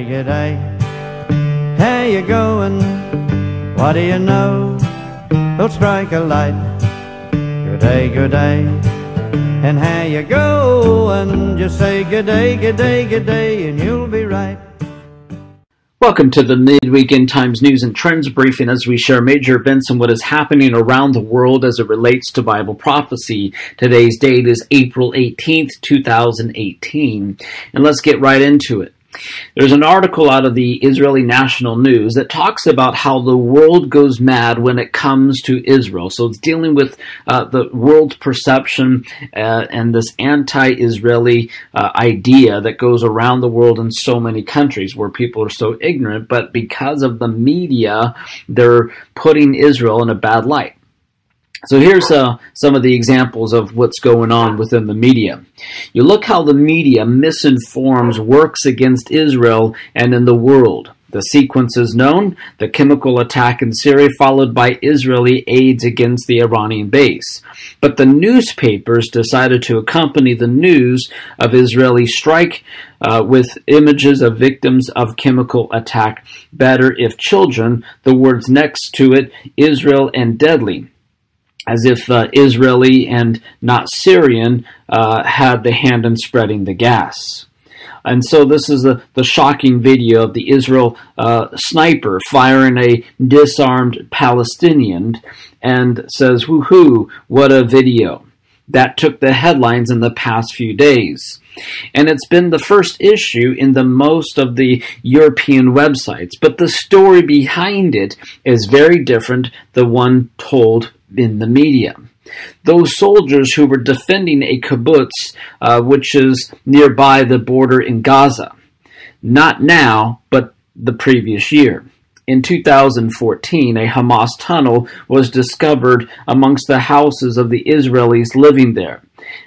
G'day, g'day. How you going? What do you know? Don't strike a light. G'day, g'day. And how you going? Just say g'day, g'day, g'day, and you'll be right. Welcome to the Midweek End Times News and Trends Briefing as we share major events and what is happening around the world as it relates to Bible prophecy. Today's date is April 18th, 2018. And let's get right into it. There's an article out of the Israeli National News that talks about how the world goes mad when it comes to Israel. So it's dealing with the world's perception and this anti-Israeli idea that goes around the world in so many countries where people are so ignorant, but because of the media, they're putting Israel in a bad light. So here's some of the examples of what's going on within the media. You look how the media misinforms, works against Israel and in the world. The sequence is known: the chemical attack in Syria followed by Israeli aids against the Iranian base. But the newspapers decided to accompany the news of Israeli strike with images of victims of chemical attack. Better if children, the words next to it, Israel and deadly, as if Israeli and not Syrian had the hand in spreading the gas. And so this is the shocking video of the Israel sniper firing a disarmed Palestinian, and says, "Woohoo, what a video." That took the headlines in the past few days. And it's been the first issue in most of the European websites. But the story behind it is very different than the one told in the media. Those soldiers who were defending a kibbutz, which is nearby the border in Gaza. Not now, but the previous year. In 2014, a Hamas tunnel was discovered amongst the houses of the Israelis living there.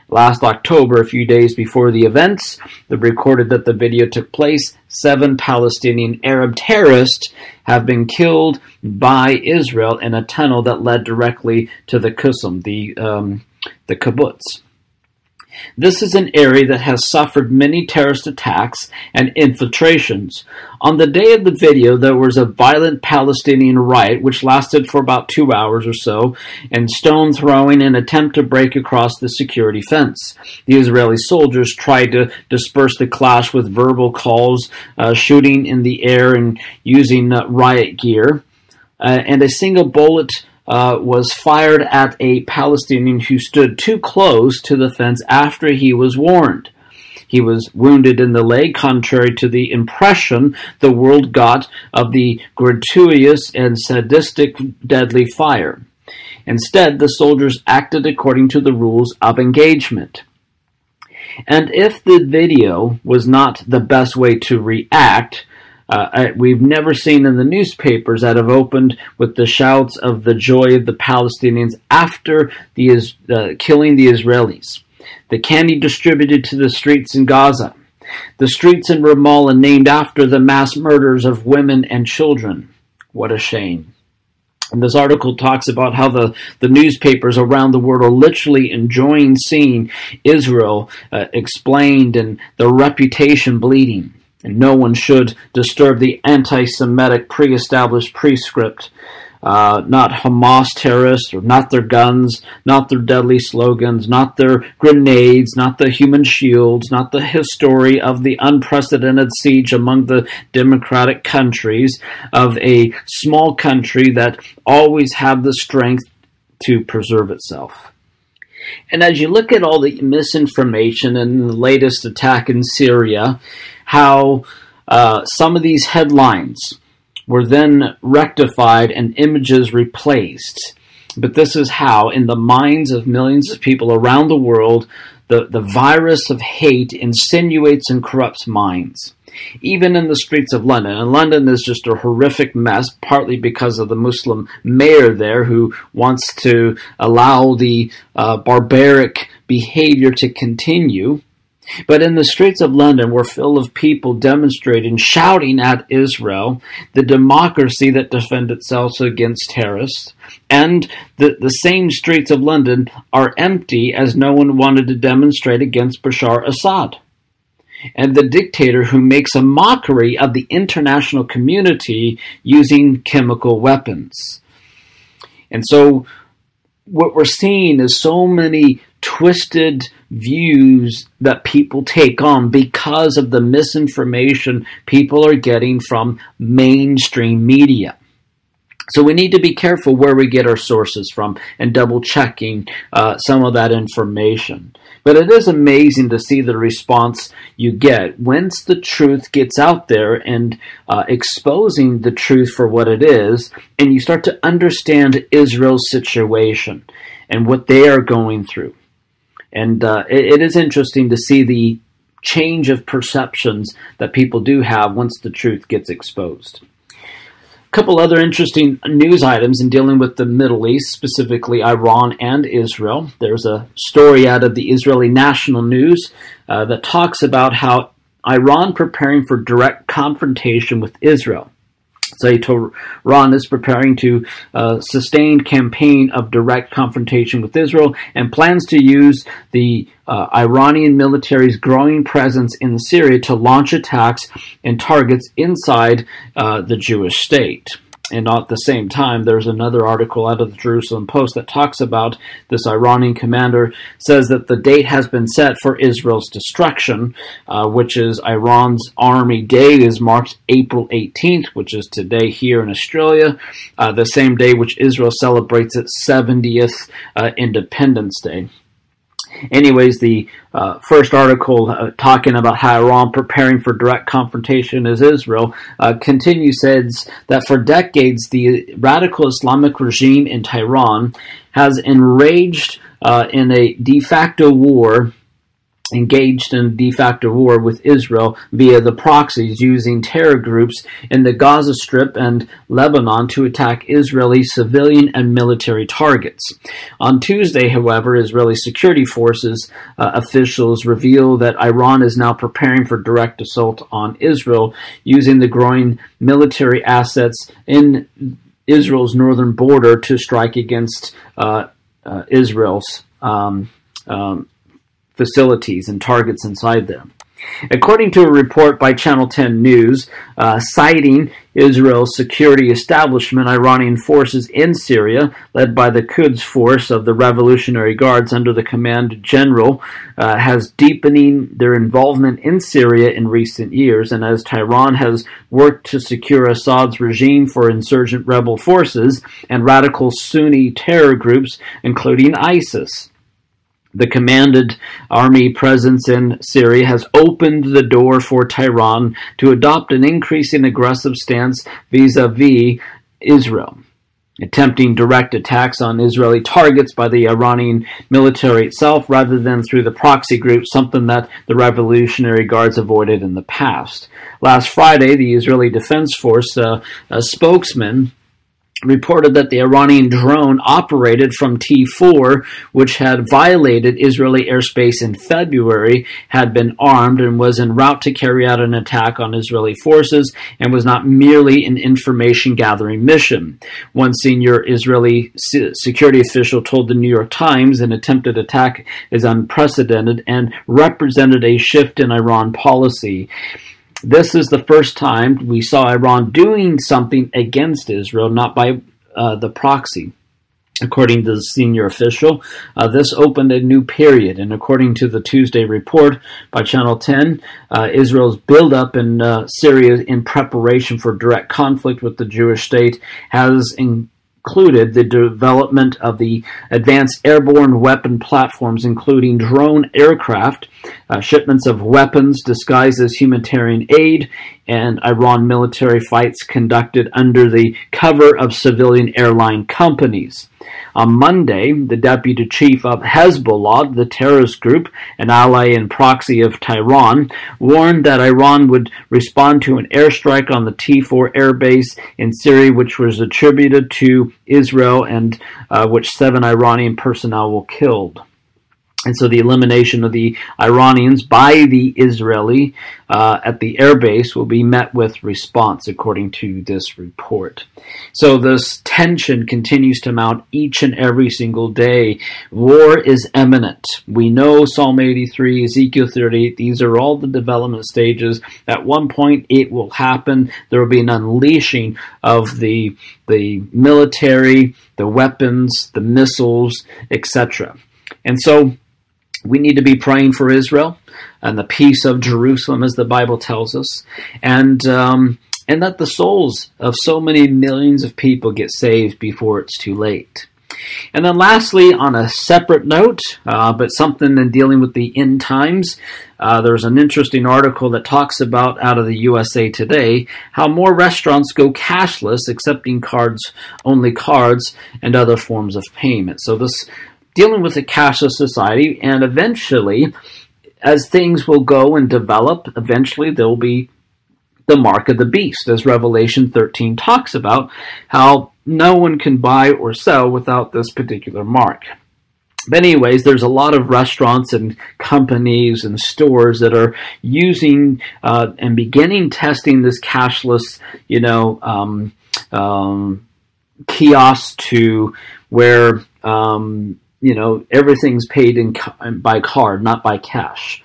Last October, a few days before the events, they recorded that the video took place. 7 Palestinian Arab terrorists have been killed by Israel in a tunnel that led directly to the Qusum, the kibbutz. This is an area that has suffered many terrorist attacks and infiltrations. On the day of the video, there was a violent Palestinian riot which lasted for about 2 hours or so, and stone throwing in an attempt to break across the security fence. The Israeli soldiers tried to disperse the clash with verbal calls, shooting in the air and using riot gear, and a single bullet was fired at a Palestinian who stood too close to the fence after he was warned. He was wounded in the leg, contrary to the impression the world got of the gratuitous and sadistic deadly fire. Instead, the soldiers acted according to the rules of engagement. And if the video was not the best way to react, we've never seen in the newspapers that have opened with the shouts of the joy of the Palestinians after killing the Israelis. The candy distributed to the streets in Gaza. The streets in Ramallah named after the mass murders of women and children. What a shame. And this article talks about how the newspapers around the world are literally enjoying seeing Israel explained and the reputation bleeding. And no one should disturb the anti-Semitic pre-established prescript, not Hamas terrorists, or not their guns, not their deadly slogans, not their grenades, not the human shields, not the history of the unprecedented siege among the democratic countries of a small country that always have the strength to preserve itself. And as you look at all the misinformation and the latest attack in Syria, how some of these headlines were then rectified and images replaced. But this is how, in the minds of millions of people around the world, the virus of hate insinuates and corrupts minds. Even in the streets of London. And London is just a horrific mess, partly because of the Muslim mayor there who wants to allow the barbaric behavior to continue. But in the streets of London were full of people demonstrating, shouting at Israel, the democracy that defends itself against terrorists. And the same streets of London are empty as no one wanted to demonstrate against Bashar Assad. and the dictator who makes a mockery of the international community using chemical weapons. And so what we're seeing is so many twisted views that people take on because of the misinformation people are getting from mainstream media. So we need to be careful where we get our sources from and double checking some of that information. But it is amazing to see the response you get once the truth gets out there and exposing the truth for what it is, and you start to understand Israel's situation and what they are going through. And it is interesting to see the change of perceptions that people do have once the truth gets exposed. A couple other interesting news items in dealing with the Middle East, specifically Iran and Israel. There's a story out of the Israeli National News that talks about how Iran preparing for direct confrontation with Israel. So Iran is preparing to sustained campaign of direct confrontation with Israel and plans to use the Iranian military's growing presence in Syria to launch attacks and targets inside the Jewish state. And at the same time, there's another article out of the Jerusalem Post that talks about this Iranian commander says that the date has been set for Israel's destruction, which is Iran's Army Day is marked April 18th, which is today here in Australia, the same day which Israel celebrates its 70th Independence Day. Anyways, the first article talking about how Iran preparing for direct confrontation with Israel continues, says that for decades the radical Islamic regime in Tehran has engaged in a de facto war with Israel via the proxies, using terror groups in the Gaza Strip and Lebanon to attack Israeli civilian and military targets. On Tuesday, however, Israeli security forces officials reveal that Iran is now preparing for direct assault on Israel, using the growing military assets in Israel's northern border to strike against Israel's facilities and targets inside them. According to a report by Channel 10 News, citing Israel's security establishment, Iranian forces in Syria, led by the Quds Force of the Revolutionary Guards under the command general, has deepening their involvement in Syria in recent years, and as Tehran has worked to secure Assad's regime for insurgent rebel forces and radical Sunni terror groups, including ISIS. The commanded army presence in Syria has opened the door for Tehran to adopt an increasing aggressive stance vis-a-vis Israel, attempting direct attacks on Israeli targets by the Iranian military itself rather than through the proxy group, something that the Revolutionary Guards avoided in the past. Last Friday, the Israeli Defense Force spokesman reported that the Iranian drone operated from T4, which had violated Israeli airspace in February, had been armed and was en route to carry out an attack on Israeli forces and was not merely an information-gathering mission. One senior Israeli security official told the New York Times an attempted attack is unprecedented and represented a shift in Iran policy. This is the first time we saw Iran doing something against Israel, not by the proxy. According to the senior official, this opened a new period, and according to the Tuesday report by Channel 10, Israel's buildup in Syria in preparation for direct conflict with the Jewish state has included the development of the advanced airborne weapon platforms, including drone aircraft, shipments of weapons disguised as humanitarian aid, and Iran military fights conducted under the cover of civilian airline companies. On Monday, the deputy chief of Hezbollah, the terrorist group, an ally and proxy of Tehran, warned that Iran would respond to an airstrike on the T4 airbase in Syria, which was attributed to Israel and which 7 Iranian personnel were killed. And so the elimination of the Iranians by the Israeli at the airbase will be met with response, according to this report. So this tension continues to mount each and every single day. War is imminent. We know Psalm 83, Ezekiel 38, these are all the development stages. At one point it will happen. There will be an unleashing of the military, the weapons, the missiles, etc. And so we need to be praying for Israel and the peace of Jerusalem, as the Bible tells us, and that the souls of so many millions of people get saved before it's too late. And then lastly, on a separate note, but something in dealing with the end times, there's an interesting article that talks about, out of the USA Today, how more restaurants go cashless, accepting only cards and other forms of payment. So this dealing with a cashless society, and eventually, as things will go and develop, eventually there will be the mark of the beast, as Revelation 13 talks about, how no one can buy or sell without this particular mark. But anyways, there's a lot of restaurants and companies and stores that are using and beginning testing this cashless, kiosk to where everything's paid by card, not by cash.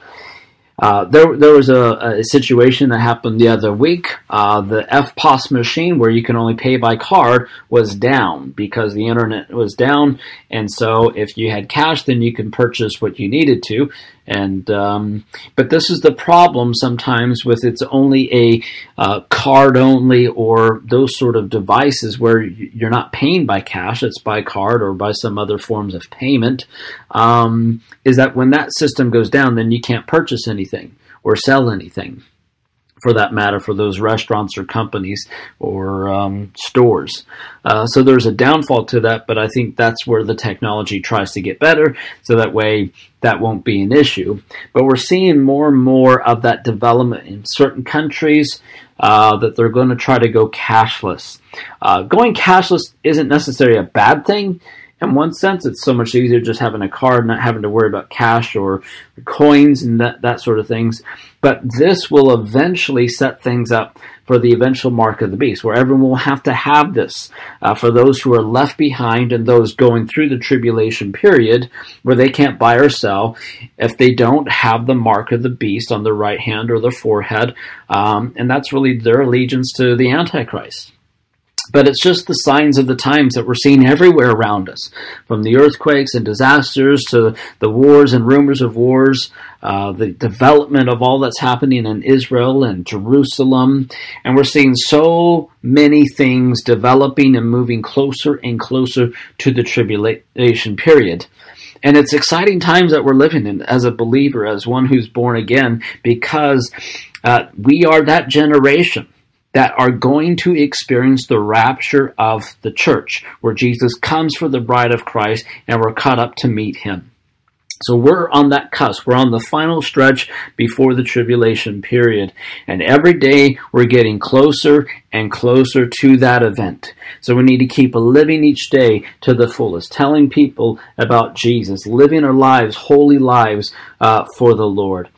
There was a situation that happened the other week. The FPOS machine, where you can only pay by card, was down because the internet was down. And so if you had cash, then you can purchase what you needed to. And but this is the problem sometimes with it's only a card only, or those sort of devices where you're not paying by cash, it's by card or by some other forms of payment, is that when that system goes down, then you can't purchase anything or sell anything, for that matter, for those restaurants or companies or stores. So there's a downfall to that, but I think that's where the technology tries to get better, so that way that won't be an issue. But we're seeing more and more of that development in certain countries, that they're going to try to go cashless. Going cashless isn't necessarily a bad thing. In one sense, it's so much easier just having a card, not having to worry about cash or coins and that sort of things. But this will eventually set things up for the eventual mark of the beast, where everyone will have to have this for those who are left behind and those going through the tribulation period, where they can't buy or sell if they don't have the mark of the beast on their right hand or their forehead. And that's really their allegiance to the Antichrist. But it's just the signs of the times that we're seeing everywhere around us, from the earthquakes and disasters to the wars and rumors of wars, the development of all that's happening in Israel and Jerusalem. And we're seeing so many things developing and moving closer and closer to the tribulation period. And it's exciting times that we're living in as a believer, as one who's born again, because we are that generation that are going to experience the rapture of the church, where Jesus comes for the bride of Christ and we're caught up to meet him. So we're on that cusp. We're on the final stretch before the tribulation period. And every day we're getting closer and closer to that event. So we need to keep living each day to the fullest, telling people about Jesus, living our lives, holy lives for the Lord.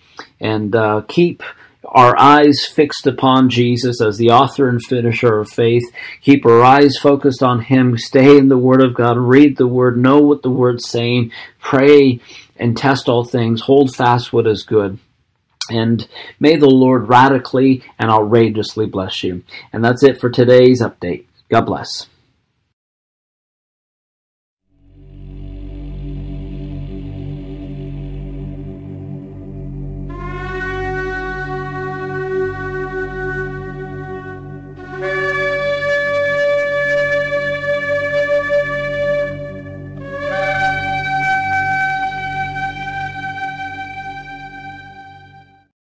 And keep our eyes fixed upon Jesus as the author and finisher of faith. Keep our eyes focused on him. Stay in the Word of God. Read the Word. Know what the Word's saying. Pray and test all things. Hold fast what is good. And may the Lord radically and outrageously bless you. And that's it for today's update. God bless.